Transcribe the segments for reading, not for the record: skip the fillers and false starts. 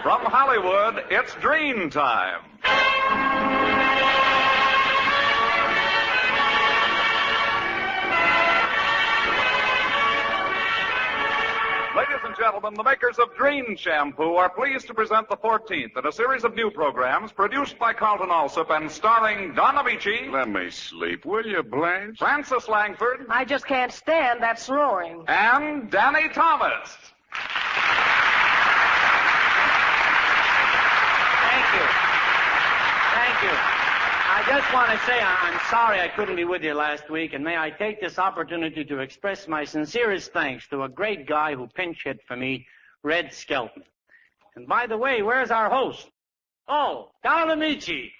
From Hollywood, it's Drene Time. Ladies and gentlemen, the makers of Drene Shampoo are pleased to present the 14th in a series of new programs produced by Carlton Alsop and starring Don Ameche. Let me sleep, will you, Blanche? Francis Langford. I just can't stand that snoring. And Danny Thomas. Thank you. I just want to say I'm sorry I couldn't be with you last week, and may I take this opportunity to express my sincerest thanks to a great guy who pinch hit for me, Red Skelton. And by the way, where's our host? Oh, Don Ameche.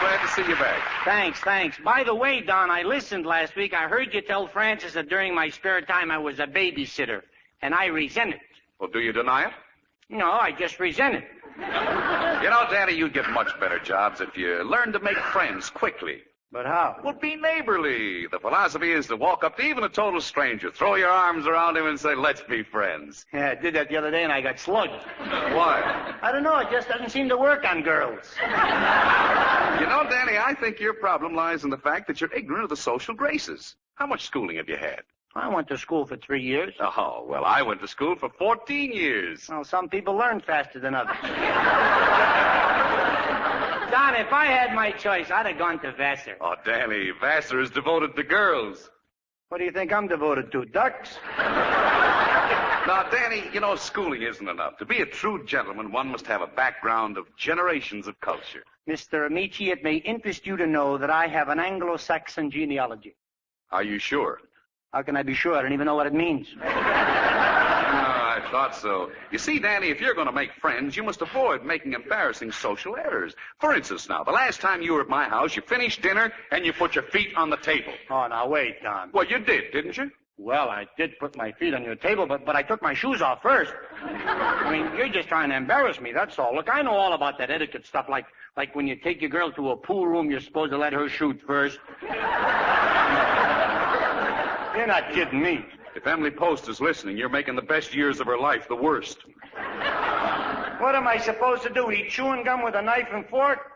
Glad to see you back. Thanks. By the way, Don, I listened last week. I heard you tell Francis that during my spare time I was a babysitter, and I resent it. Well, do you deny it? No, I just resent it. You know, Danny, you'd get much better jobs if you learned to make friends quickly. But how? Well, be neighborly. The philosophy is to walk up to even a total stranger, throw your arms around him and say, let's be friends. Yeah, I did that the other day and I got slugged. Why? I don't know. It just doesn't seem to work on girls. You know, Danny, I think your problem lies in the fact that you're ignorant of the social graces. How much schooling have you had? I went to school for 3 years. Oh, well, I went to school for 14 years. Well, some people learn faster than others. Don, if I had my choice, I'd have gone to Vassar. Oh, Danny, Vassar is devoted to girls. What do you think I'm devoted to, ducks? Now, Danny, you know, schooling isn't enough. To be a true gentleman, one must have a background of generations of culture. Mr. Ameche, it may interest you to know that I have an Anglo-Saxon genealogy. Are you sure? How can I be sure? I don't even know what it means. I thought so. You see, Danny, if you're going to make friends, you must avoid making embarrassing social errors. For instance, now, the last time you were at my house, you finished dinner and you put your feet on the table. Oh, now, wait, Don. Well, you did, didn't you? Well, I did put my feet on your table, but I took my shoes off first. I mean, you're just trying to embarrass me, that's all. Look, I know all about that etiquette stuff, like when you take your girl to a pool room, you're supposed to let her shoot first. You're not kidding me. If Emily Post is listening, you're making the best years of her life the worst. What am I supposed to do, eat chewing gum with a knife and fork?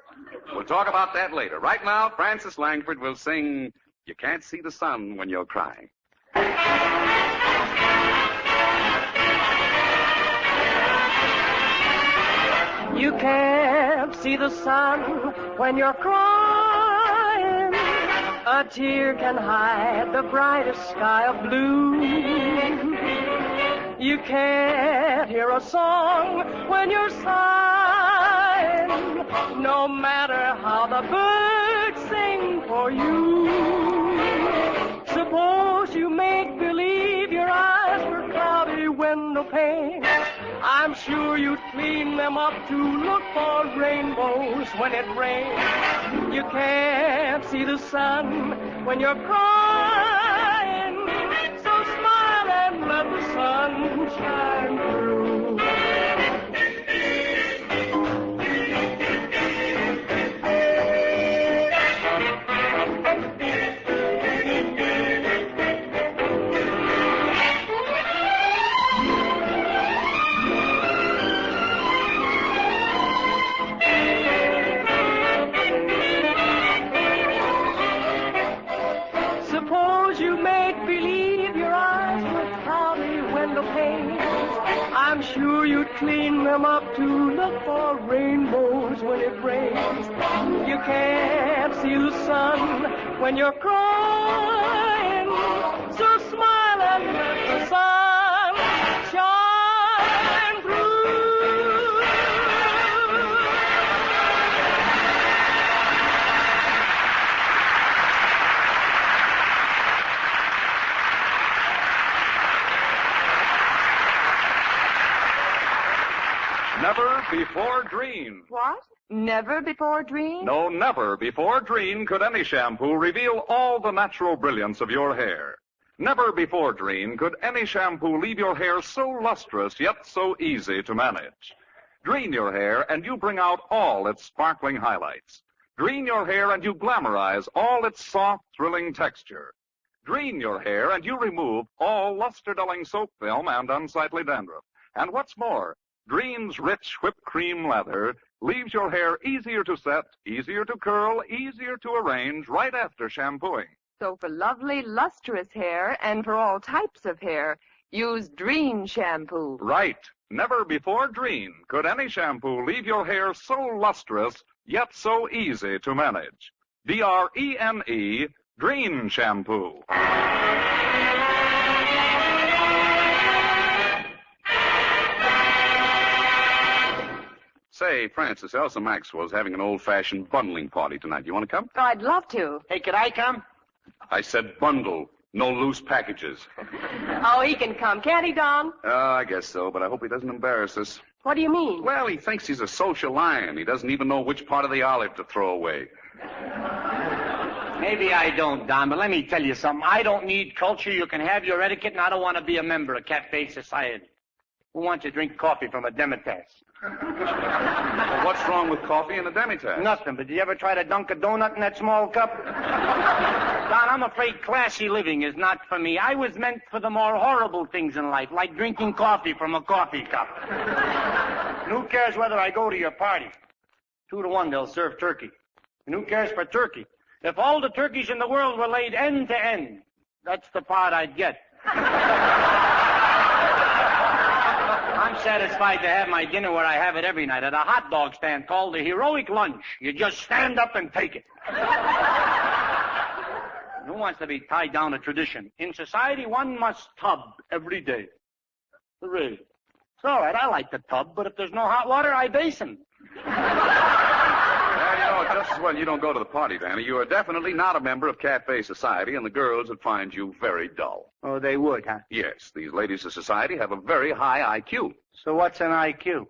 We'll talk about that later. Right now, Francis Langford will sing You Can't See the Sun When You're Crying. You can't see the sun when you're crying. A tear can hide the brightest sky of blue. You can't hear a song when you're sighing, no matter how the birds sing for you. Suppose you make believe your eyes were cloudy window panes. I'm sure you'd clean them up to look for rainbows when it rains. You can't see the sun when you're crying, so smile and let the sun shine through. I'm sure you'd clean them up to look for rainbows when it rains. You can't see the sun when you're crying, so smile and let the sun shine through. Never before Drene. What? Never before Drene? No, never before Drene could any shampoo reveal all the natural brilliance of your hair. Never before Drene could any shampoo leave your hair so lustrous yet so easy to manage. Drene your hair and you bring out all its sparkling highlights. Drene your hair and you glamorize all its soft, thrilling texture. Drene your hair and you remove all luster-dulling soap film and unsightly dandruff. And what's more, Drene's rich whipped cream lather leaves your hair easier to set, easier to curl, easier to arrange right after shampooing. So for lovely, lustrous hair and for all types of hair, use Drene Shampoo. Right. Never before Drene could any shampoo leave your hair so lustrous, yet so easy to manage. D-R-E-N-E, Drene Shampoo. Say, Francis, Elsa Maxwell's having an old-fashioned bundling party tonight. You want to come? Oh, I'd love to. Hey, could I come? I said bundle, no loose packages. Oh, he can come. Can't he, Don? I guess so, but I hope he doesn't embarrass us. What do you mean? Well, he thinks he's a social lion. He doesn't even know which part of the olive to throw away. Maybe I don't, Don, but let me tell you something. I don't need culture. You can have your etiquette, and I don't want to be a member of Cafe Society. Who wants to drink coffee from a demitasse? Well, what's wrong with coffee and a demitasse? Nothing, but did you ever try to dunk a donut in that small cup? Don, I'm afraid classy living is not for me. I was meant for the more horrible things in life, like drinking coffee from a coffee cup. And who cares whether I go to your party? 2-1, they'll serve turkey. And who cares for turkey? If all the turkeys in the world were laid end to end, that's the part I'd get. I'm satisfied to have my dinner where I have it every night, at a hot dog stand called the Heroic Lunch. You just stand up and take it. Who wants to be tied down to tradition? In society, one must tub every day. Hooray. It's all right, I like the tub, but if there's no hot water, I basin. Well, just as well you don't go to the party, Danny. You are definitely not a member of Cafe Society, and the girls would find you very dull. Oh, they would, huh? Yes, these ladies of society have a very high IQ. So what's an IQ?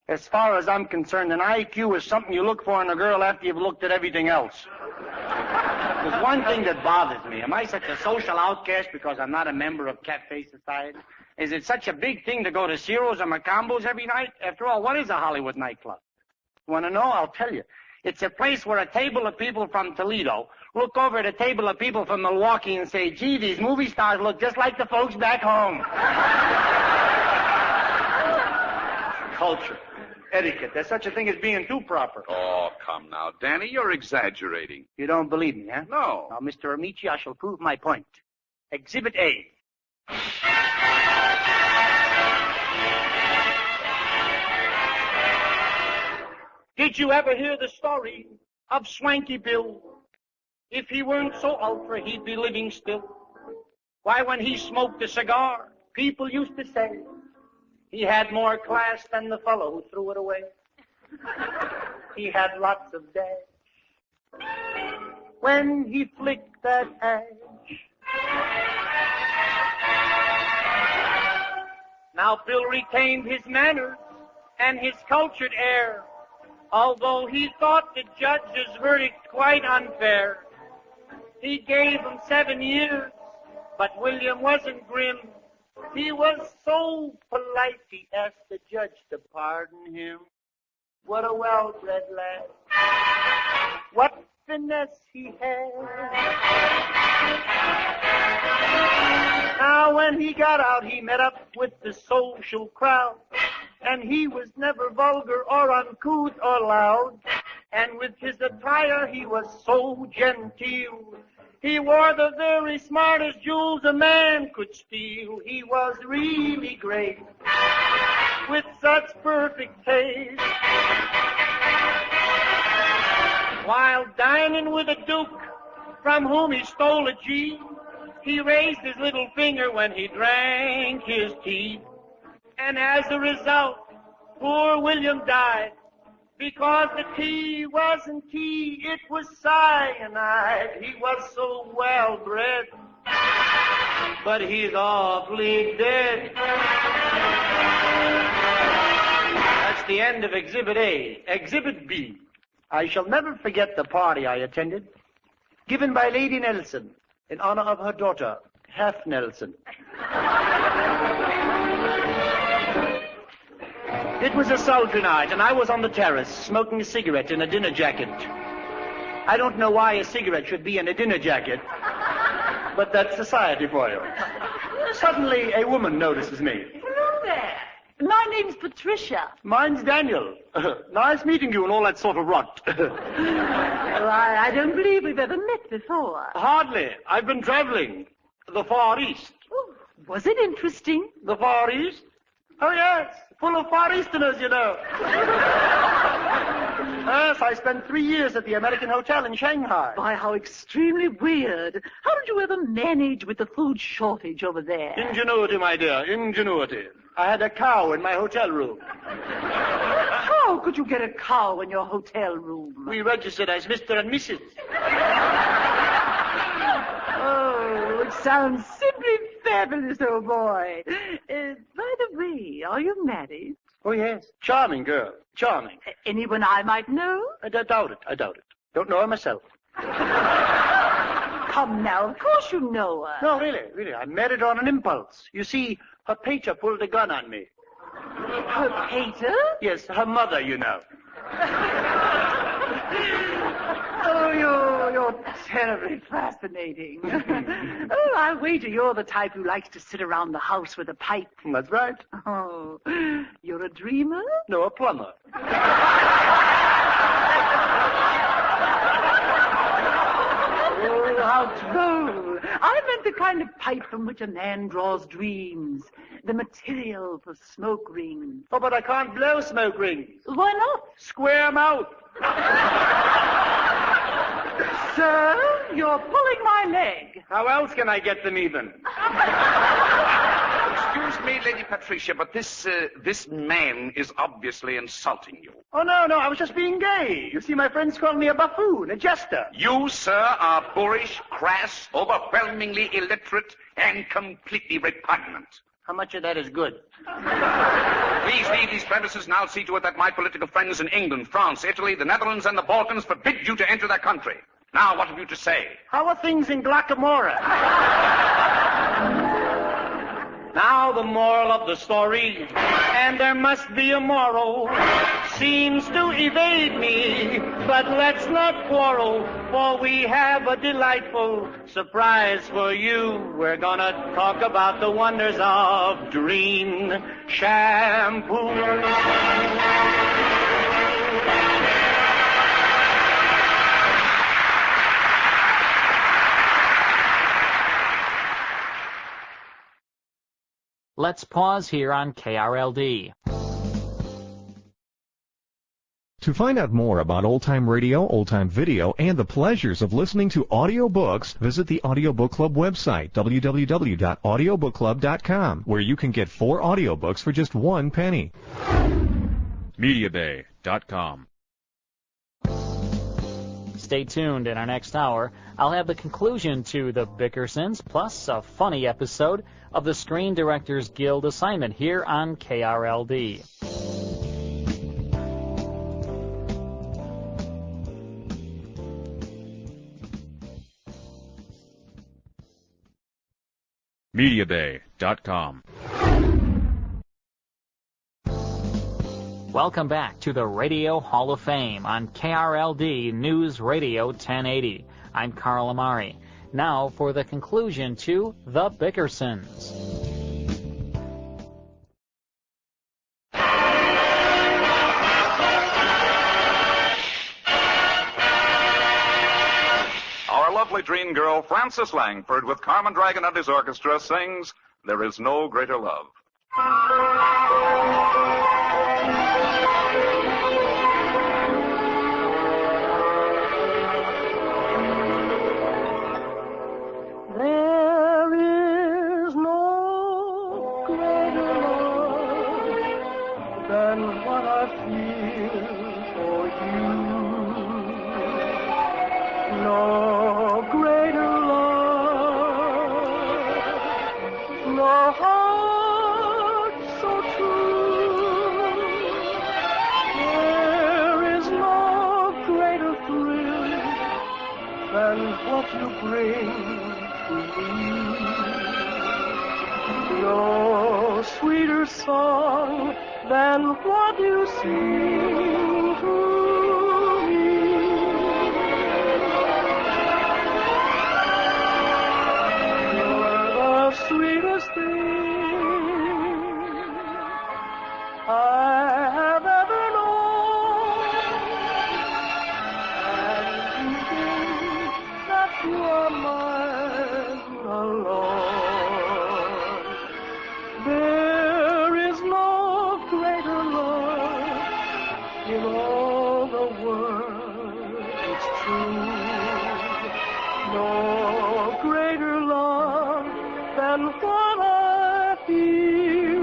As far as I'm concerned, an IQ is something you look for in a girl after you've looked at everything else. There's one thing that bothers me. Am I such a social outcast because I'm not a member of Cafe Society? Is it such a big thing to go to Ciro's or Macambo's every night? After all, what is a Hollywood nightclub? You want to know? I'll tell you. It's a place where a table of people from Toledo look over at a table of people from Milwaukee and say, gee, these movie stars look just like the folks back home. Culture, etiquette. There's such a thing as being too proper. Oh, come now, Danny, you're exaggerating. You don't believe me, huh? No. Now, Mr. Ameche, I shall prove my point. Exhibit A. Did you ever hear the story of Swanky Bill? If he weren't so ultra, he'd be living still. Why, when he smoked a cigar, people used to say he had more class than the fellow who threw it away. He had lots of dash when he flicked that ash. Now Bill retained his manners and his cultured air, although he thought the judge's verdict quite unfair. He gave him 7 years, but William wasn't grim. He was so polite, he asked the judge to pardon him. What a well-bred lad. What finesse he had. Now when he got out, he met up with the social crowd. And he was never vulgar or uncouth or loud. And with his attire, he was so genteel. He wore the very smartest jewels a man could steal. He was really great, with such perfect taste. While dining with a duke from whom he stole a G, he raised his little finger when he drank his tea. And as a result, poor William died, because the tea wasn't tea, it was cyanide. He was so well-bred, but he's awfully dead. That's the end of Exhibit A. Exhibit B. I shall never forget the party I attended, given by Lady Nelson in honor of her daughter, Half Nelson. It was a sultry night, and I was on the terrace smoking a cigarette in a dinner jacket. I don't know why a cigarette should be in a dinner jacket, But that's society for you. Suddenly, a woman notices me. Hello there. My name's Patricia. Mine's Daniel. Nice meeting you and all that sort of rot. Well, I don't believe we've ever met before. Hardly. I've been traveling. The Far East. Oh, was it interesting? The Far East? Oh, yes. Full of Far Easterners, you know. Yes, I spent 3 years at the American Hotel in Shanghai. Why, how extremely weird. How did you ever manage with the food shortage over there? Ingenuity, my dear, ingenuity. I had a cow in my hotel room. How could you get a cow in your hotel room? We registered as Mr. and Mrs. Oh, it sounds simply fabulous, old boy. By the way, are you married? Oh, yes. Charming girl. Charming. Anyone I might know? I doubt it. Don't know her myself. Come now, of course you know her. No, really. I married her on an impulse. You see, her pater pulled a gun on me. Her pater? Yes, her mother, you know. Oh, you're terribly fascinating. Oh, I'll wager you're the type who likes to sit around the house with a pipe. That's right. Oh, you're a dreamer? No, a plumber. Oh, how droll. I meant the kind of pipe from which a man draws dreams. The material for smoke rings. Oh, but I can't blow smoke rings. Why not? Square mouth. Sir, you're pulling my leg. How else can I get them even? Excuse me, Lady Patricia, but this man is obviously insulting you. Oh, no, I was just being gay. You see, my friends call me a buffoon, a jester. You, sir, are boorish, crass, overwhelmingly illiterate, and completely repugnant. How much of that is good? Please leave these premises and I'll see to it that my political friends in England, France, Italy, the Netherlands, and the Balkans forbid you to enter their country. Now, what have you to say? How are things in Glacamora? Now the moral of the story, and there must be a moral, seems to evade me, but let's not quarrel, for we have a delightful surprise for you. We're gonna talk about the wonders of Drene Shampoo. Let's pause here on KRLD. To find out more about old-time radio, old-time video, and the pleasures of listening to audiobooks, visit the Audiobook Club website, www.audiobookclub.com, where you can get 4 audiobooks for just 1 penny. MediaBay.com. Stay tuned. In our next hour, I'll have the conclusion to the Bickersons, plus a funny episode of the Screen Directors Guild assignment here on KRLD. MediaBay.com. Welcome back to the Radio Hall of Fame on KRLD News Radio 1080. I'm Carl Amari. Now for the conclusion to The Bickersons. Our lovely Drene girl, Frances Langford, with Carmen Dragon and his orchestra, sings There Is No Greater Love. There is no greater love than what I feel for you. No greater love, no heart so true. There is no greater thrill than what you bring. No sweeter song than what you sing to me. than what I feel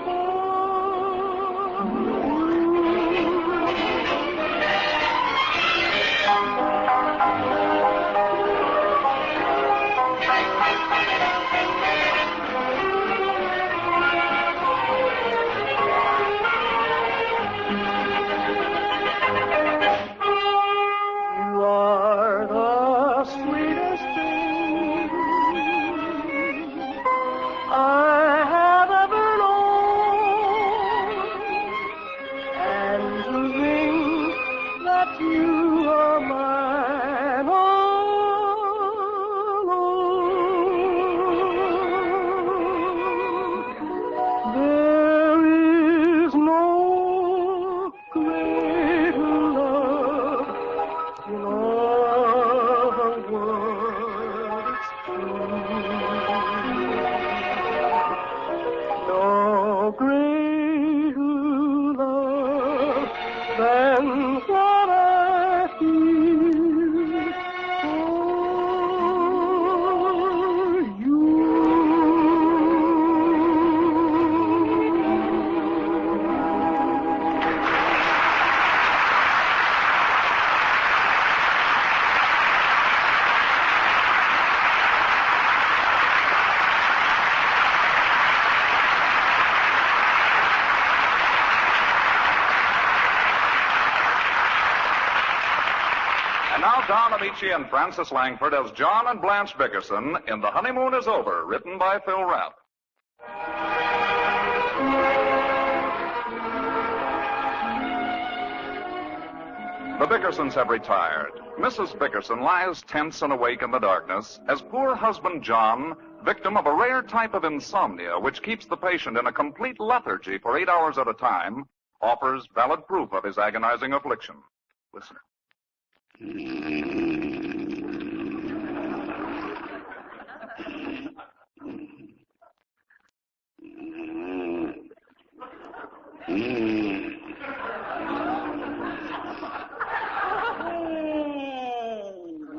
for you are the sweetest thing I have ever known, and to think that you are mine alone. There is no greater love in all the world, it's true. No greater love than what I feel for you. And now Don Ameche and Frances Langford as John and Blanche Bickerson in The Honeymoon is Over, written by Phil Rapp. The Bickersons have retired. Mrs. Bickerson lies tense and awake in the darkness as poor husband John, victim of a rare type of insomnia which keeps the patient in a complete lethargy for 8 hours at a time, offers valid proof of his agonizing affliction. Listen.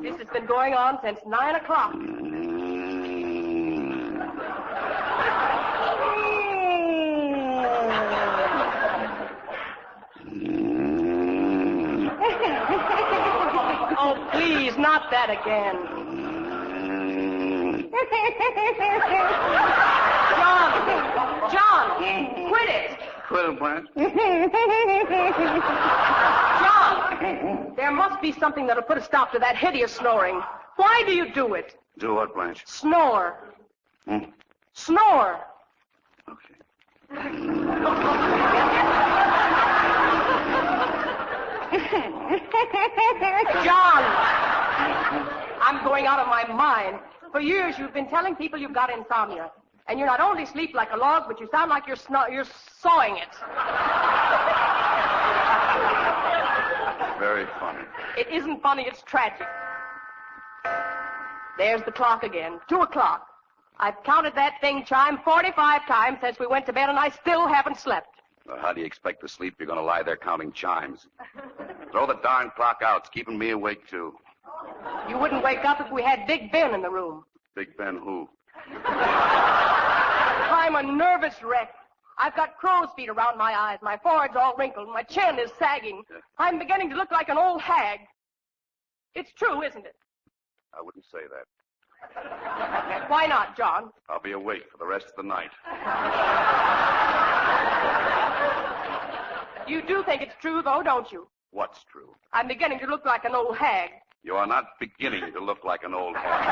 This has been going on since 9 o'clock. Oh, please, not that again. John, quit it. Quit it, Blanche. John, there must be something that'll put a stop to that hideous snoring. Why do you do it? Do what, Blanche? Snore. Hmm. Snore. Okay. John, I'm going out of my mind. For years, you've been telling people you've got insomnia. And you not only sleep like a log, but you sound like you're sawing it. Very funny. It isn't funny, it's tragic. There's the clock again. 2 o'clock. I've counted that thing chime 45 times since we went to bed, and I still haven't slept. Well, how do you expect to sleep? You're going to lie there counting chimes. Throw the darn clock out. It's keeping me awake, too. You wouldn't wake up if we had Big Ben in the room. Big Ben who? I'm a nervous wreck. I've got crow's feet around my eyes. My forehead's all wrinkled. My chin is sagging. I'm beginning to look like an old hag. It's true, isn't it? I wouldn't say that. Why not, John? I'll be awake for the rest of the night. You do think it's true, though, don't you? What's true? I'm beginning to look like an old hag. You are not beginning to look like an old hag.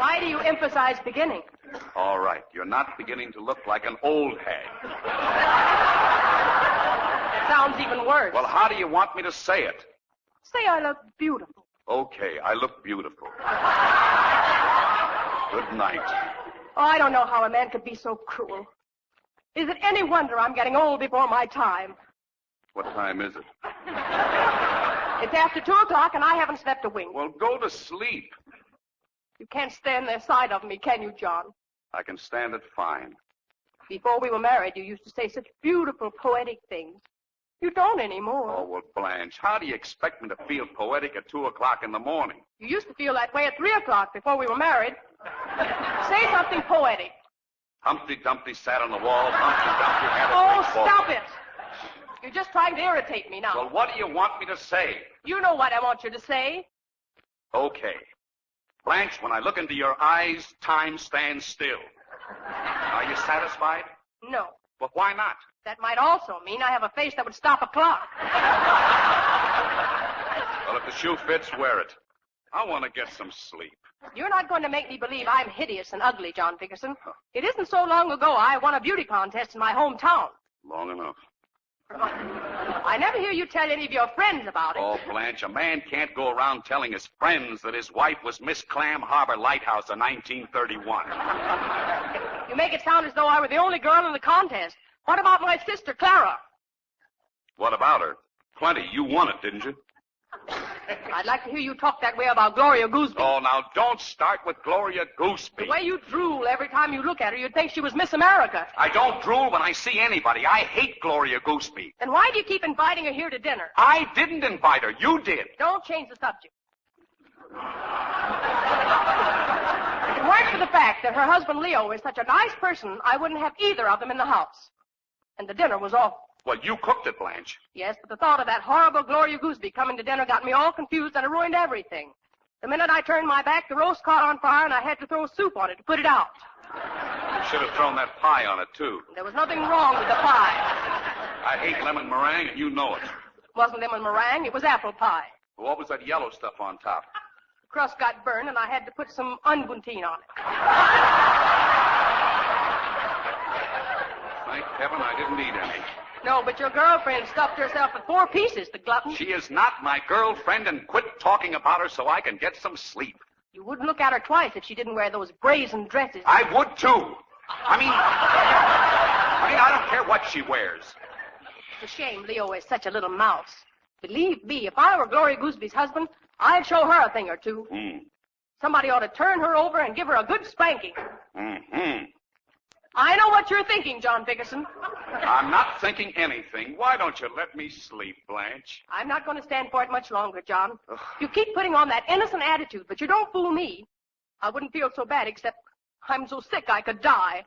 Why do you emphasize beginning? All right. You're not beginning to look like an old hag. It sounds even worse. Well, how do you want me to say it? Say I look beautiful. Okay, I look beautiful. Good night. Oh, I don't know how a man could be so cruel. Is it any wonder I'm getting old before my time? What time is it? It's after 2 o'clock, and I haven't slept a wink. Well, go to sleep. You can't stand the sight of me, can you, John? I can stand it fine. Before we were married, you used to say such beautiful, poetic things. You don't anymore. Oh, well, Blanche, how do you expect me to feel poetic at 2 o'clock in the morning? You used to feel that way at 3 o'clock before we were married. Say something poetic. Humpty Dumpty sat on the wall. Humpty Dumpty had a Oh, great fall. stop it. You're just trying to irritate me now. Well, what do you want me to say? You know what I want you to say. Okay. Blanche, when I look into your eyes, time stands still. Are you satisfied? No. Well, why not? That might also mean I have a face that would stop a clock. Well, if the shoe fits, wear it. I want to get some sleep. You're not going to make me believe I'm hideous and ugly, John Bickerson. It isn't so long ago I won a beauty contest in my hometown. Long enough. I never hear you tell any of your friends about it. Oh, Blanche, a man can't go around telling his friends that his wife was Miss Clam Harbor Lighthouse in 1931. You make it sound as though I were the only girl in the contest. What about my sister, Clara? What about her? Plenty. You won it, didn't you? I'd like to hear you talk that way about Gloria Gooseby. Oh, now, don't start with Gloria Gooseby. The way you drool every time you look at her, you'd think she was Miss America. I don't drool when I see anybody. I hate Gloria Gooseby. Then why do you keep inviting her here to dinner? I didn't invite her. You did. Don't change the subject. If it weren't for the fact that her husband Leo is such a nice person, I wouldn't have either of them in the house. And the dinner was awful. Well, you cooked it, Blanche. Yes, but the thought of that horrible Gloria Gooseby coming to dinner got me all confused and it ruined everything. The minute I turned my back, the roast caught on fire and I had to throw soup on it to put it out. You should have thrown that pie on it, too. There was nothing wrong with the pie. I hate lemon meringue, and you know it. It wasn't lemon meringue, it was apple pie. What was that yellow stuff on top? The crust got burned and I had to put some unbunteen on it. Thank heaven I didn't eat any. No, but your girlfriend stuffed herself with 4 pieces, the glutton. She is not my girlfriend, and quit talking about her so I can get some sleep. You wouldn't look at her twice if she didn't wear those brazen dresses. I would, too. I mean, I don't care what she wears. It's a shame Leo is such a little mouse. Believe me, if I were Gloria Gooseby's husband, I'd show her a thing or two. Somebody ought to turn her over and give her a good spanking. I know what you're thinking, John Bickerson. I'm not thinking anything. Why don't you let me sleep, Blanche? I'm not going to stand for it much longer, John. You keep putting on that innocent attitude, but you don't fool me. I wouldn't feel so bad except I'm so sick I could die.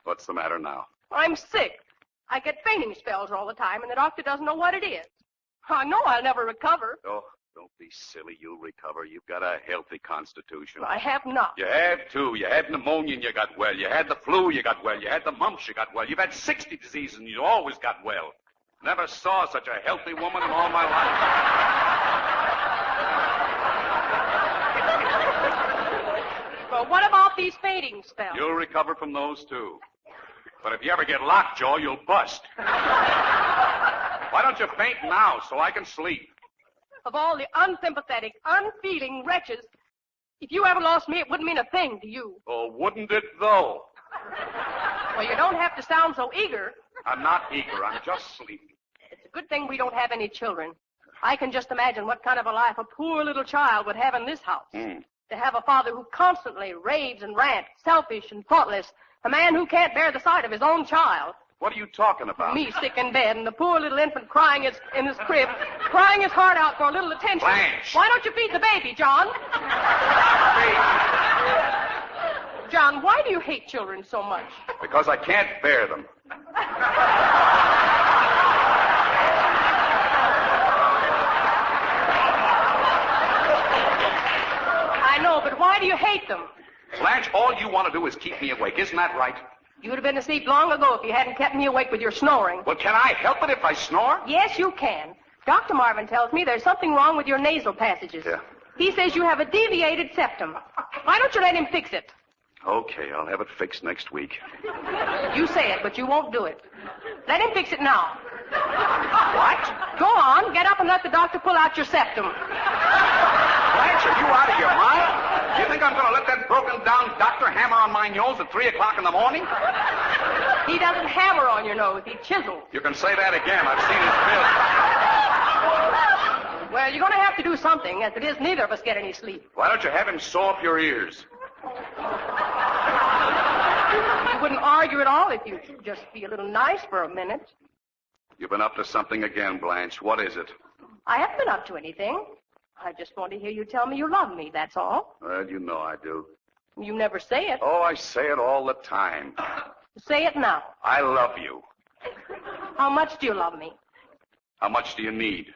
What's the matter now? I'm sick. I get fainting spells all the time, and the doctor doesn't know what it is. I know I'll never recover. Oh, don't be silly. You'll recover. You've got a healthy constitution. I have not. You have, too. You had pneumonia and you got well. You had the flu, you got well. You had the mumps, you got well. You've had 60 diseases and you always got well. Never saw such a healthy woman in all my life. Well, what about these fainting spells? You'll recover from those, too. But if you ever get lockjaw, you'll bust. Why don't you faint now so I can sleep? Of all the unsympathetic, unfeeling wretches, if you ever lost me, it wouldn't mean a thing to you. Oh, wouldn't it, though? Well, you don't have to sound so eager. I'm not eager. I'm just sleepy. It's a good thing we don't have any children. I can just imagine what kind of a life a poor little child would have in this house. To have a father who constantly raves and rants, selfish and thoughtless, a man who can't bear the sight of his own child. What are you talking about? Me sick in bed and the poor little infant crying in his crib, crying his heart out for a little attention. Blanche! Why don't you feed the baby, John? John, why do you hate children so much? Because I can't bear them. I know, but why do you hate them? Blanche, all you want to do is keep me awake. Isn't that right? You would have been asleep long ago if you hadn't kept me awake with your snoring. Well, can I help it if I snore? Yes, you can. Dr. Marvin tells me there's something wrong with your nasal passages. Yeah. He says you have a deviated septum. Why don't you let him fix it? Okay, I'll have it fixed next week. You say it, but you won't do it. Let him fix it now. What? Go on, get up and let the doctor pull out your septum. Blanche, are you out of your mind? You think I'm going to let that broken-down doctor hammer on my nose at 3 o'clock in the morning? He doesn't hammer on your nose, he chisels. You can say that again. I've seen his bill. Well, you're going to have to do something, as it is neither of us get any sleep. Why don't you have him sew up your ears? You wouldn't argue at all if you'd just be a little nice for a minute. You've been up to something again, Blanche. What is it? I haven't been up to anything. I just want to hear you tell me you love me, that's all. Well, you know I do. You never say it. Oh, I say it all the time. Say it now. I love you. How much do you love me? How much do you need?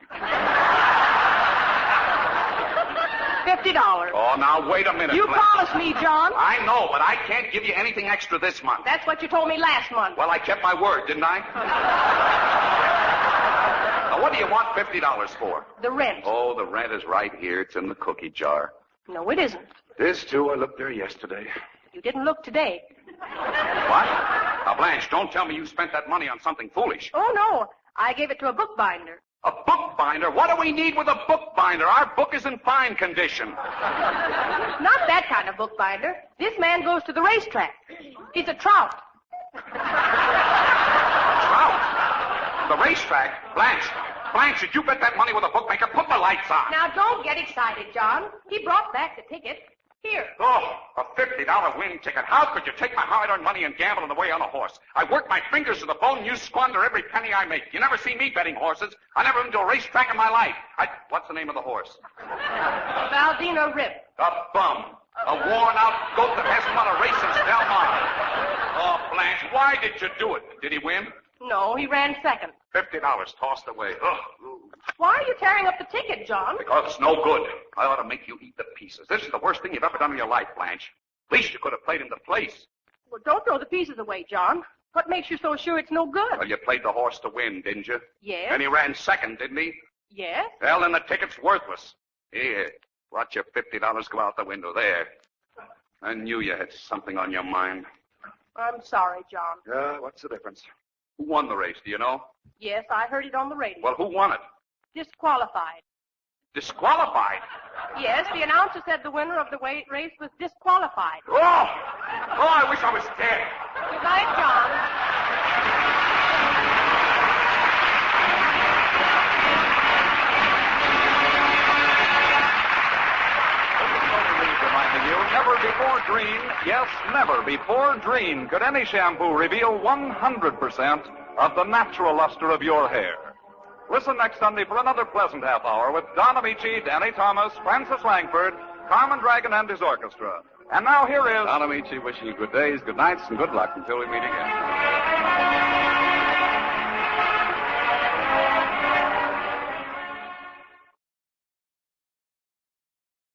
$50. Oh, now, wait a minute, You Blanche. promised me, John. I know, but I can't give you anything extra this month. That's what you told me last month. Well, I kept my word, didn't I? Now, what do you want $50 for? The rent. Oh, the rent is right here. It's in the cookie jar. No, it isn't. This, too, I looked there yesterday. You didn't look today. What? Now, Blanche, don't tell me you spent that money on something foolish. Oh, no. I gave it to a bookbinder. A bookbinder? What do we need with a bookbinder? Our book is in fine condition. Not that kind of bookbinder. This man goes to the racetrack. He's a trout. Trout? The racetrack? Blanche, did you bet that money with a bookmaker? Put the lights on. Now, don't get excited, John. He brought back the ticket. Here. Oh, a $50 winning ticket. How could you take my hard-earned money and gamble it away on a horse? I work my fingers to the bone, and you squander every penny I make. You never see me betting horses. I never been to a racetrack in my life. What's the name of the horse? Valdina Rip. A bum. A worn-out goat that hasn't won a race since Del Mar. Oh, Blanche, why did you do it? Did he win? No, he ran second. $50 tossed away. Ugh. Why are you tearing up the ticket, John? Because it's no good. I ought to make you eat the pieces. This is the worst thing you've ever done in your life, Blanche. At least you could have played him to place. Well, don't throw the pieces away, John. What makes you so sure it's no good? Well, you played the horse to win, didn't you? Yes. And he ran second, didn't he? Yes. Well, then the ticket's worthless. Here, watch your $50 go out the window there. I knew you had something on your mind. I'm sorry, John. Yeah, what's the difference? Who won the race, do you know? Yes, I heard it on the radio. Well, who won it? Disqualified. Disqualified? Yes, the announcer said the winner of the race was disqualified. Oh, I wish I was dead. Good night, John. Never before Drene, yes, never before Drene could any shampoo reveal 100% of the natural luster of your hair. Listen next Sunday for another pleasant half hour with Don Ameche, Danny Thomas, Francis Langford, Carmen Dragon, and his orchestra. And now here is Don Ameche wishing you good days, good nights, and good luck until we meet again.